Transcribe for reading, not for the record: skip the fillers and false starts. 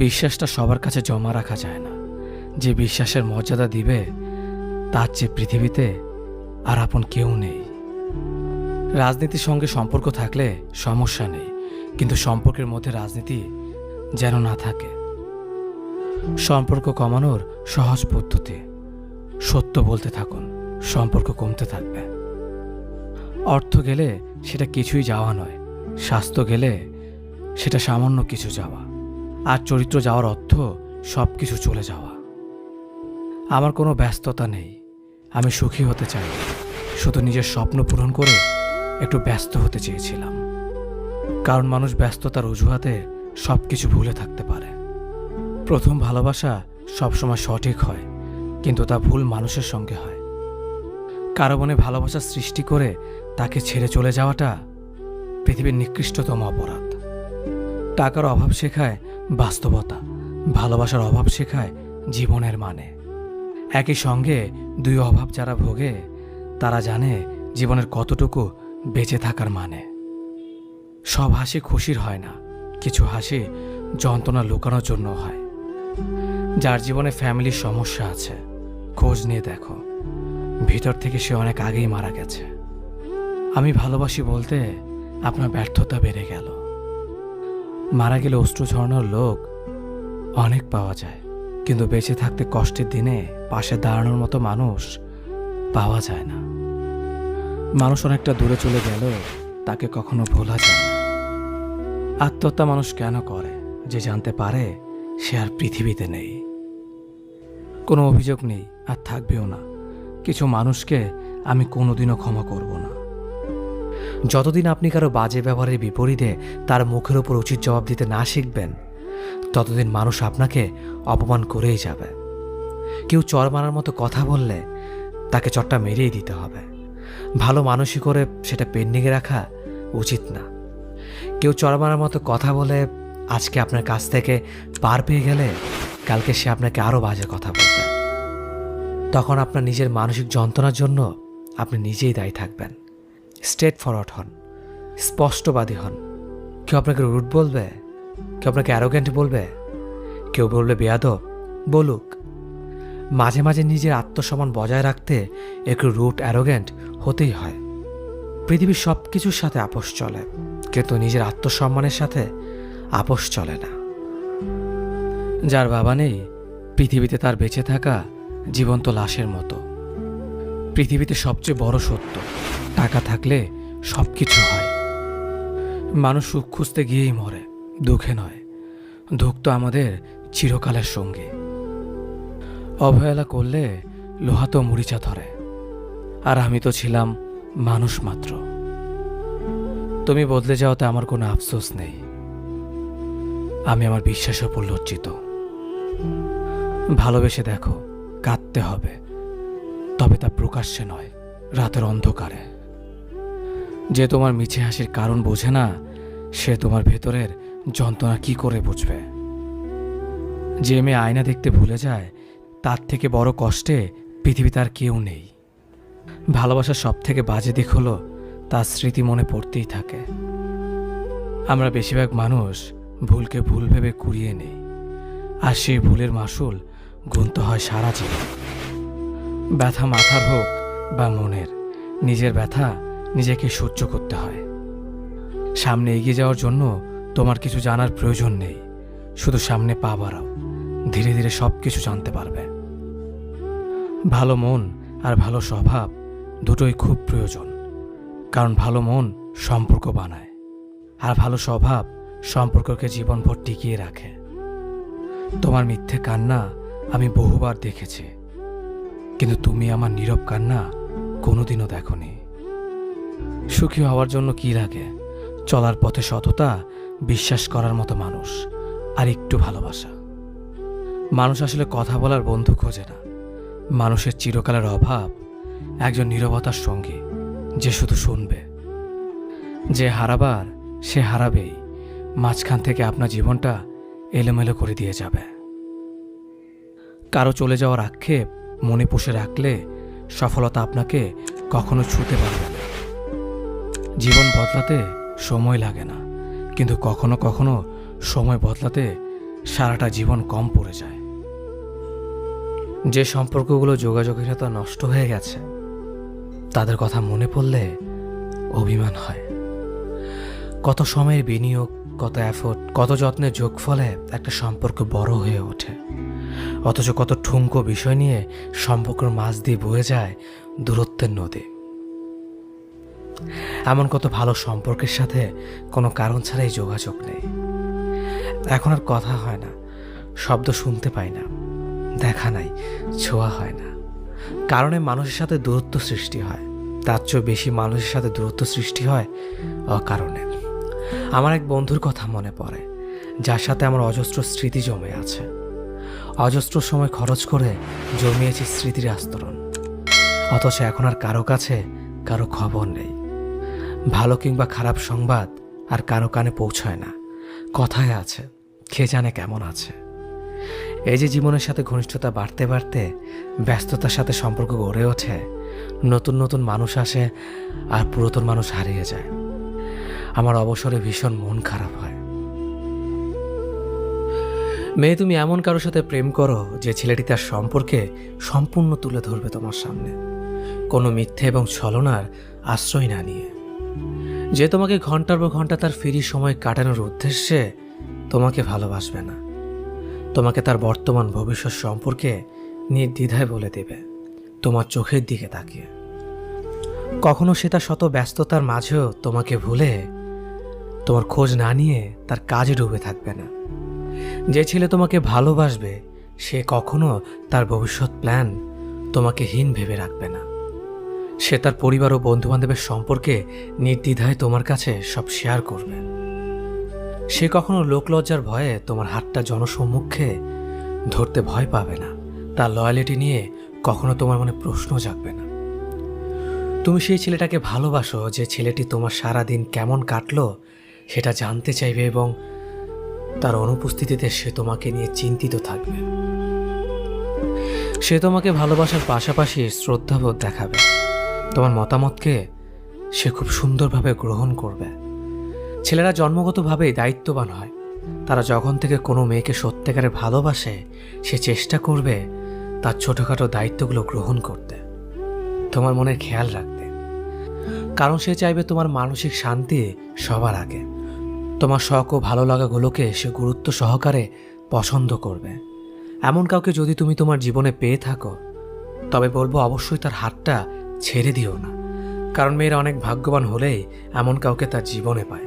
বিশ্বাসটা সবার কাছে জমা রাখা যায় না। যে বিশ্বাসের মর্যাদা দিবে তার চেয়ে পৃথিবীতে আর আপন কেউ নেই। রাজনীতির সঙ্গে সম্পর্ক থাকলে সমস্যা নেই, কিন্তু সম্পর্কের মধ্যে রাজনীতি যেন না থাকে। সম্পর্ক কমানোর সহজ পদ্ধতি, সত্য বলতে থাকুন, সম্পর্ক কমতে থাকবে। অর্থ গেলে সেটা কিছুই যাওয়া নয়, স্বাস্থ্য গেলে সেটা সামান্য কিছু যাওয়া, আর চরিত্র যাওয়ার অর্থ সব কিছু চলে যাওয়া। আমার কোনো ব্যস্ততা নেই, আমি সুখী হতে চাই, শুধু নিজের স্বপ্ন পূরণ করে একটু ব্যস্ত হতে চেয়েছিলাম। কারণ মানুষ ব্যস্ততার অজুহাতে সব কিছু ভুলে থাকতে পারে। প্রথম ভালোবাসা সবসময় সঠিক হয়, কিন্তু তা ভুল মানুষের সঙ্গে হয়। কারো মনে ভালোবাসা সৃষ্টি করে তাকে ছেড়ে চলে যাওয়াটা পৃথিবীর নিকৃষ্টতম অপরাধ। টাকার অভাব শেখায় বাস্তবতা, ভালোবাসার অভাব শেখায় জীবনের মানে। একই সঙ্গে দুই অভাব যারা ভোগে তারা জানে জীবনের কতটুকু বেঁচে থাকার মানে। সব হাসি খুশির হয় না, কিছু হাসি যন্ত্রণা লুকানোর জন্য হয়। যার জীবনে ফ্যামিলির সমস্যা আছে, খোঁজ নিয়ে দেখো, ভিতর থেকে সে অনেক আগেই মারা গেছে। আমি ভালোবাসি বলতে আপনার ব্যর্থতা বেড়ে গেল। মারা গেলে অশ্রু ঝরানোর লোক অনেক পাওয়া যায়, কিন্তু বেঁচে থাকতে কষ্টের দিনে পাশে দাঁড়ানোর মতো মানুষ পাওয়া যায় না। মানুষ অনেকটা দূরে চলে গেল, তাকে কখনো ভোলা যায় না। আত্মহত্যা মানুষ কেন করে? যে জানতে পারে সে আর পৃথিবীতে নেই। কোনো অভিযোগ নেই, আর থাকবেও না। কিছু মানুষকে আমি কোনোদিনও ক্ষমা করব না। যতদিন আপনি কারো বাজে ব্যবহারের বিপরীতে তার মুখের ওপর উচিত জবাব দিতে না শিখবেন, ততদিন মানুষ আপনাকে অপমান করেই যাবে। কেউ চর মারার মতো কথা বললে তাকে চটটা মেরেই দিতে হবে। ভালো মানুষই করে সেটা পেন্ডিংয়ে রাখা উচিত না। কেউ চর মারার মতো কথা বলে আজকে আপনার কাছ থেকে পার পেয়ে গেলে কালকে সে আপনাকে আরও বাজে কথা বলবে। তখন আপনার নিজের মানসিক যন্ত্রণার জন্য আপনি নিজেই দায়ী থাকবেন। স্ট্রেট ফরওয়ার্ড হন, স্পষ্টবাদী হন। কেউ আপনাকে রুড বলবে, কেউ আপনাকে অ্যারোগ্যান্ট বলবে, কেউ বলবে বেয়াদব, বলুক। মাঝে মাঝে নিজের আত্মসম্মান বজায় রাখতে একটু রুড অ্যারোগ্যান্ট হতেই হয়। পৃথিবীর সব কিছুর সাথে আপোষ চলে, কিন্তু নিজের আত্মসম্মানের সাথে আপোষ চলে না। যার বাবা নেই, পৃথিবীতে তার বেঁচে থাকা জীবন্ত লাশের মতো। পৃথিবীতে সবচেয়ে বড় সত্য, টাকা থাকলে সব কিছু হয়। মানুষ সুখ খুঁজতে গিয়েই মরে, দুঃখে নয়। দুঃখ তো আমাদের চিরকালের সঙ্গে। অবহেলা করলে লোহা তো মরিচা ধরে, আর আমি তো ছিলাম মানুষ মাত্র। তুমি বদলে যাওয়াতে আমার কোনো আফসোস নেই। আমি আমার বিশ্বাসের উপর লজ্জিত। ভালোবেসে দেখো, কাঁদতে হবে, তবে তা প্রকাশ্যে নয়, রাতের অন্ধকারে। যে তোমার মিছে হাসির কারণ বোঝে না, সে তোমার ভেতরের যন্ত্রণা কি করে বুঝবে? যে মেয়ে আয়না দেখতে ভুলে যায়, তার থেকে বড় কষ্টে পৃথিবীতে আর কেউ নেই। ভালোবাসার সব থেকে বাজে দিক হলো তার স্মৃতি মনে পড়তেই থাকে। আমরা বেশিরভাগ মানুষ ভুলকে ভুল ভেবে কুড়িয়ে নেই, আর সেই ভুলের মাসুল গুনতে হয় সারা জীবন। ব্যথা মাথার হোক বা মনের, নিজের ব্যথা নিজেকে সহ্য করতে হয়। সামনে এগিয়ে যাওয়ার জন্য তোমার কিছু জানার প্রয়োজন নেই, শুধু সামনে পা বাড়াও, ধীরে ধীরে সব কিছু জানতে পারবে। ভালো মন আর ভালো স্বভাব দুটোই খুব প্রয়োজন, কারণ ভালো মন সম্পর্ক বানায়, আর ভালো স্বভাব সম্পর্ককে জীবনভর টিকিয়ে রাখে। তোমার মিথ্যে কান্না আমি বহুবার দেখেছি, কিন্তু তুমি আমার নীরব কান্না কোনোদিনও দেখোনি। সুখী হওয়ার জন্য কি লাগে? চলার পথে সততা, বিশ্বাস করার মতো মানুষ, আর একটু ভালোবাসা। মানুষ আসলে কথা বলার বন্ধু খোঁজে না। মানুষের চিরকালের অভাব একজন নীরবতার সঙ্গী, যে শুধু শুনবে। যে হারাবার সে হারাবেই, মাঝখান থেকে আপনার জীবনটা এলোমেলো করে দিয়ে যাবে। কারো চলে যাওয়ার আক্ষেপ মনে পুষে রাখলে সফলতা আপনাকে কখনো ছুঁতে পারবে না। জীবন বদলাতে সময় লাগে না, কিন্তু কখনো কখনো সময় বদলাতে সারাটা জীবন কম পড়ে যায়। যে সম্পর্কগুলো যোগাযোগহীনতা নষ্ট হয়ে গেছে তাদের কথা মনে পড়লে অভিমান হয়। কত সময়ের বিনিয়োগ, কত এফোর্ট, কত যত্নের যোগফলে একটা সম্পর্ক বড় হয়ে ওঠে, অথচ কত ঠুনকো বিষয় নিয়ে সম্পর্কের মাঝ দিয়ে বয়ে যায় দূরত্বের নদী। এমন কত ভালো সম্পর্কের সাথে কোনো কারণ ছাড়াই যোগাযোগ নেই। এখন আর কথা হয় না, শব্দ শুনতে পাই না, দেখা নাই, ছোঁয়া হয় না। কারণে মানুষের সাথে দূরত্ব সৃষ্টি হয়। তার চেয়ে বেশি মানুষের সাথে দূরত্ব সৃষ্টি হয় অকারণে। আমার এক বন্ধুর কথা মনে পড়ে, যার সাথে আমার অজস্র স্মৃতি জমে আছে। অজস্র সময় খরচ করে জমিয়েছি স্মৃতির আস্তরণ, অথচ এখন আর কারো কাছে কারো খবর নেই। ভালো কিংবা খারাপ সংবাদ আর কারো কানে পৌঁছায় না। কথায় আছে, কে জানে কেমন আছে। এই যে জীবনের সাথে ঘনিষ্ঠতা বাড়তে বাড়তে ব্যস্ততার সাথে সম্পর্ক গড়ে ওঠে, নতুন নতুন মানুষ আসে আর পুরাতন মানুষ হারিয়ে যায়। আমার অবসরে ভীষণ মন খারাপ হয়। মেয়ে, তুমি এমন কারোর সাথে প্রেম করো যে ছেলেটি তার সম্পর্কে সম্পূর্ণ তুলে ধরবে তোমার সামনে, কোনো মিথ্যে এবং ছলনার আশ্রয় না নিয়ে। যে তোমাকে ঘন্টার পর ঘন্টা তার ফ্রি সময় কাটানোর উদ্দেশ্যে তোমাকে ভালোবাসবে না, তোমাকে তার বর্তমান ভবিষ্যৎ সম্পর্কে নির্দ্বিধায় বলে দেবে তোমার চোখের দিকে তাকিয়ে। কখনো সে তার শত ব্যস্ততার মাঝেও তোমাকে ভুলে তোমার খোঁজ না নিয়ে তার কাজে ডুবে থাকবে না। যে ছেলে তোমাকে ভালোবাসবে সে কখনো তার ভবিষ্যৎ প্ল্যান তোমাকে হীন ভেবে রাখবে না। সে তার পরিবার ও বন্ধুবান্ধবের সম্পর্কে নির্দ্বিধায় তোমার কাছে সব শেয়ার করবে। সে কখনো লোকলজ্জার ভয়ে তোমার হাতটা জনসম্মুখে ধরতে ভয় পাবে না। তার লয়ালিটি নিয়ে কখনো তোমার মনে প্রশ্ন জাগবে না। তুমি সেই ছেলেটাকে ভালোবাসো যে ছেলেটি তোমার সারা দিন কেমন কাটলো সেটা জানতে চাইবে এবং তার অনুপস্থিতিতে সে তোমাকে নিয়ে চিন্তিত থাকবে। সে তোমাকে ভালোবাসার পাশাপাশি শ্রদ্ধাবোধ দেখাবে। তোমার মতামতকে সে খুব সুন্দরভাবে গ্রহণ করবে। ছেলেরা জন্মগতভাবেই দায়িত্ববান হয়। তারা যখন থেকে কোনো মেয়েকে সত্যিকারে ভালোবাসে সে চেষ্টা করবে তার ছোটোখাটো দায়িত্বগুলো গ্রহণ করতে, তোমার মনের খেয়াল রাখতে। কারণ সে চাইবে তোমার মানসিক শান্তি সবার আগে। তোমার শখ ও ভালো লাগাগুলোকে সে গুরুত্ব সহকারে পছন্দ করবে। এমন কাউকে যদি তুমি তোমার জীবনে পেয়ে থাকো তবে বলবো অবশ্যই তার হাতটা ছেড়ে দিও না। কারণ মেয়েরা অনেক ভাগ্যবান হলেই এমন কাউকে তার জীবনে পায়।